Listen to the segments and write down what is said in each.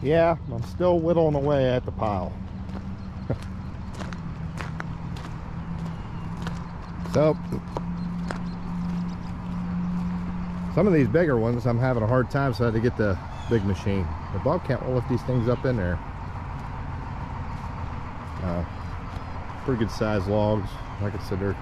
Yeah, I'm still whittling away at the pile. So, some of these bigger ones I'm having a hard time, so I had to get the big machine. The Bobcat will lift these things up in there. Pretty good size logs. Like I said, they're,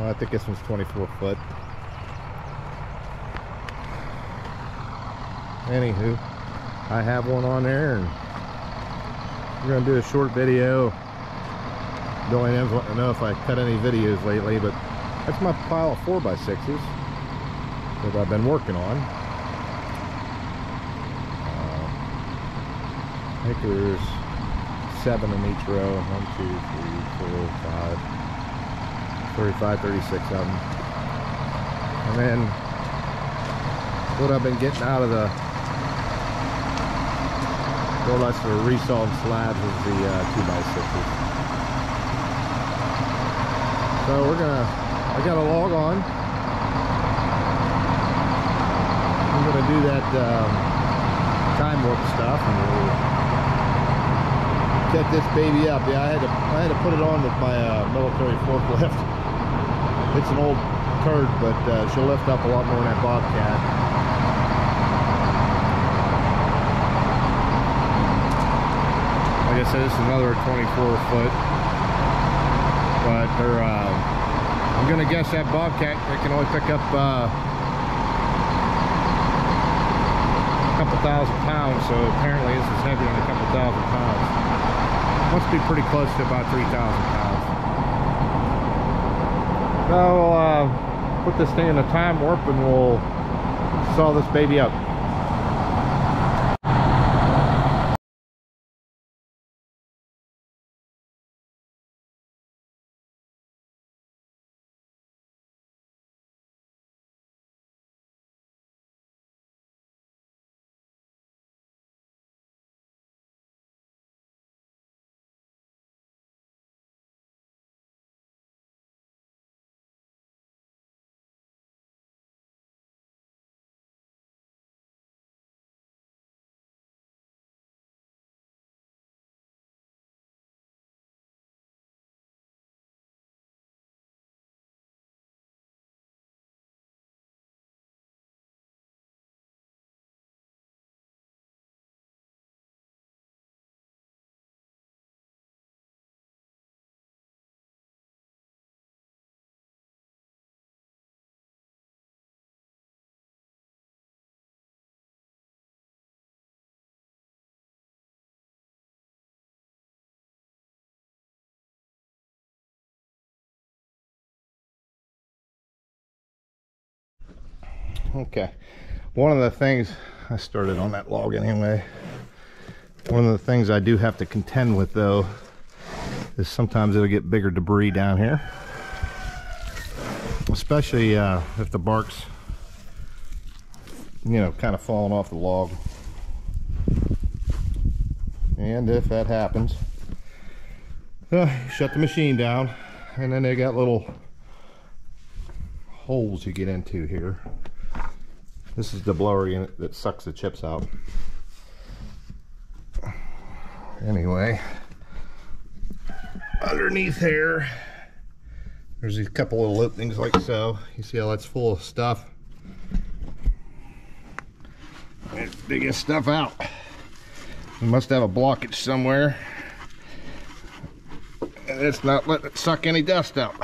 I think this one's 24 foot. Anywho, I have one on there, and we're going to do a short video. Don't know if I cut any videos lately, but that's my pile of 4x6s that I've been working on. I think there's 7 in each row. 1, 2, 3, 4, 5, 35, 36 of them. And then what I've been getting out of the, well, that's the resawed slabs, is the 2x6s. So I got a log on. I'm gonna do that time warp stuff, and we'll set this baby up. Yeah, I had to put it on with my military forklift. It's an old turd, but she'll lift up a lot more than that Bobcat. Like I said, this is another 24 foot. But they're, I'm gonna guess that Bobcat, they can only pick up a couple thousand pounds, so apparently this is heavier than a couple thousand pounds. Must be pretty close to about 3,000 pounds. So we'll put this thing in a time warp and we'll saw this baby up. Okay, one of the things I started on that log anyway. One of the things I do have to contend with, though, is sometimes it'll get bigger debris down here, especially if the bark's, you know, kind of falling off the log. And if that happens, shut the machine down, and then they got little holes you get into here. This is the blower unit that sucks the chips out. Anyway, underneath here, there's a couple little openings like so. You see how that's full of stuff? It's digging stuff out. We must have a blockage somewhere, and it's not letting it suck any dust out.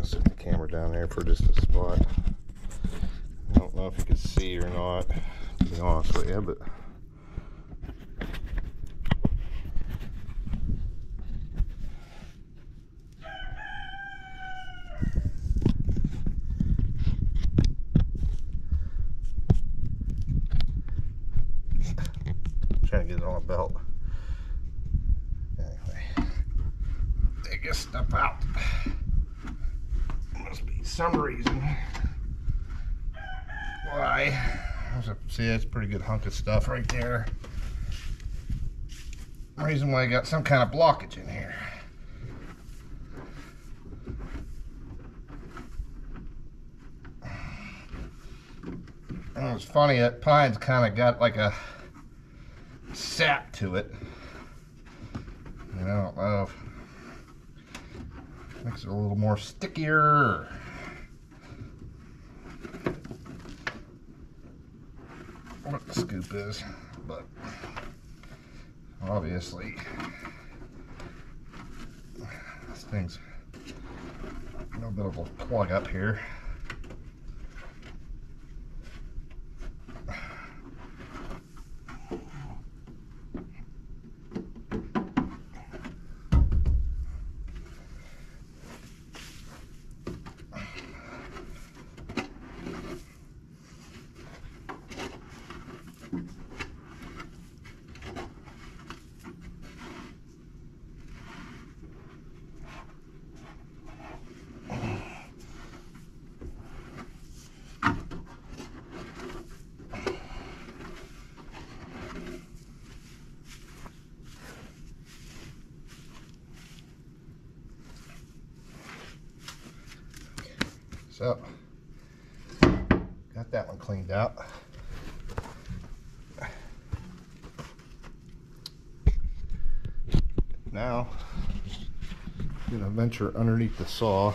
Set the camera down there for just a spot. I don't know if you can see or not, to be honest with you, but trying to get it on a belt. Anyway, dig this stuff out. Must be some reason why. See, that's a pretty good hunk of stuff right there. Reason why I got some kind of blockage in here. And it's funny, that pine's kind of got like a sap to it. And I don't know if it makes it a little more stickier. What the scoop is, but obviously this thing's a little bit of a plug up here. So, got that one cleaned out. Now, I'm gonna venture underneath the saw.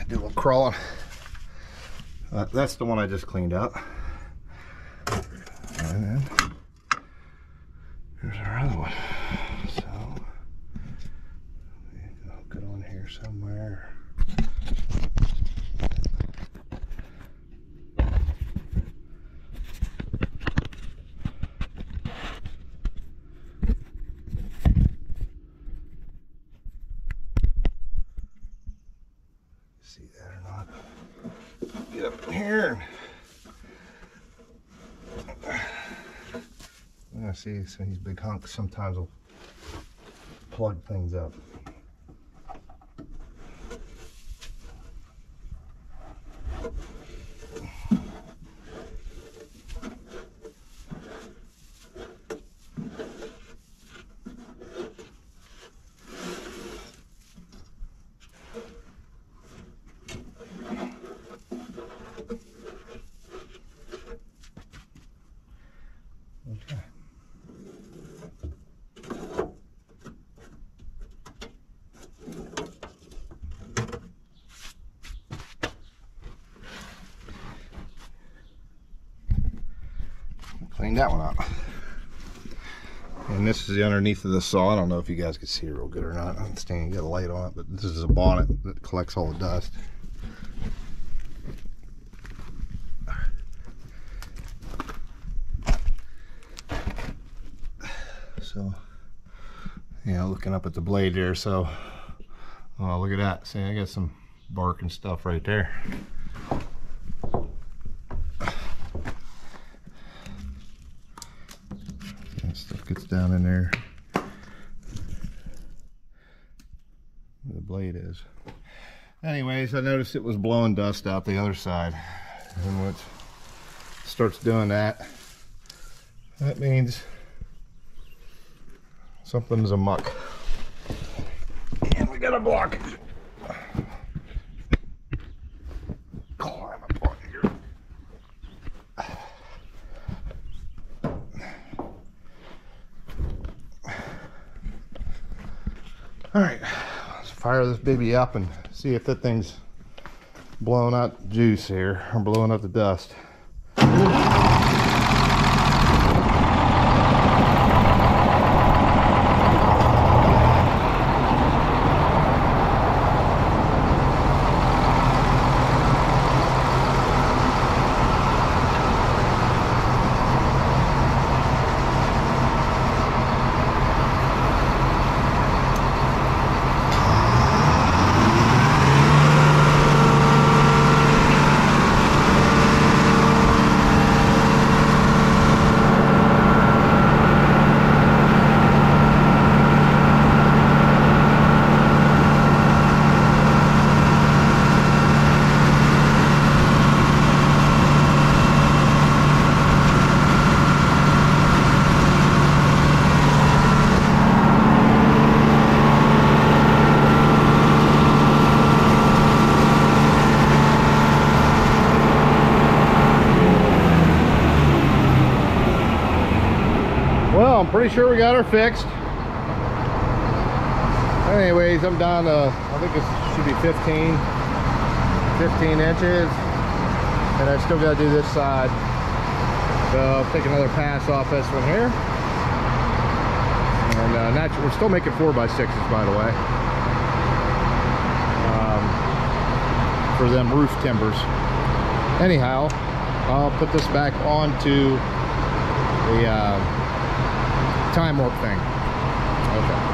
Do a little crawling. That's the one I just cleaned out. And then here's our other one. So I'll hook it on here somewhere. See that or not? Get up in here and I see some of these big hunks sometimes will plug things up. Okay. Clean that one out. And this is the underneath of the saw. I don't know if you guys can see it real good or not. I understand you got a light on it, but this is a bonnet that collects all the dust. So, you know, looking up at the blade there, so look at that. See, I got some bark and stuff right there. That stuff gets down in there. The blade is. Anyways, I noticed it was blowing dust out the other side, and when it starts doing that, that means something's amuck. And we got a blockage. Climb up on here. Alright, let's fire this baby up and see if that thing's blowing out juice here, or blowing up the dust. pretty sure we got her fixed. Anyways, I'm down to, I think it should be 15 inches, and I still got to do this side. So I'll take another pass off this one here. And we're still making 4x6s, by the way, for them roof timbers. Anyhow, I'll put this back onto the time warp thing. Okay.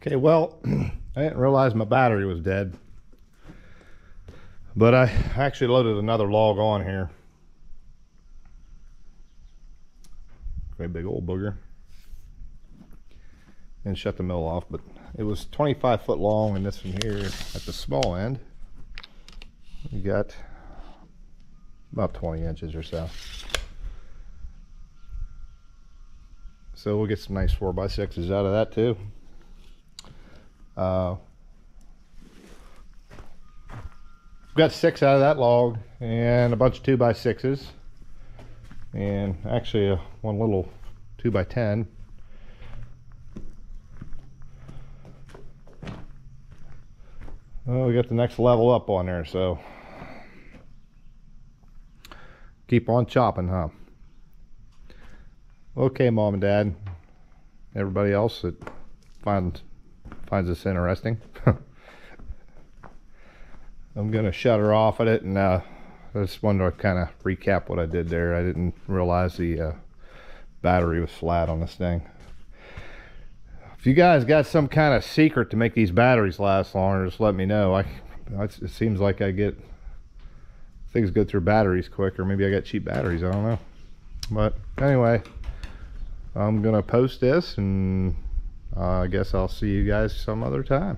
Okay, well, I didn't realize my battery was dead, but I actually loaded another log on here. Great big old booger. And shut the mill off, but it was 25 foot long, and this one here at the small end, you got about 20 inches or so. So we'll get some nice 4x6s out of that too. Got 6 out of that log and a bunch of 2x6s, and actually one little 2x10. Well, we got the next level up on there, so keep on chopping, huh? Okay, Mom and Dad, everybody else that finds this interesting. I'm gonna shut her off at it, and I just wanted to kind of recap what I did there. I didn't realize the battery was flat on this thing. If you guys got some kind of secret to make these batteries last longer, just let me know. It seems like I get things go through batteries quicker. Maybe I got cheap batteries, I don't know. But anyway, I'm gonna post this, and I guess I'll see you guys some other time.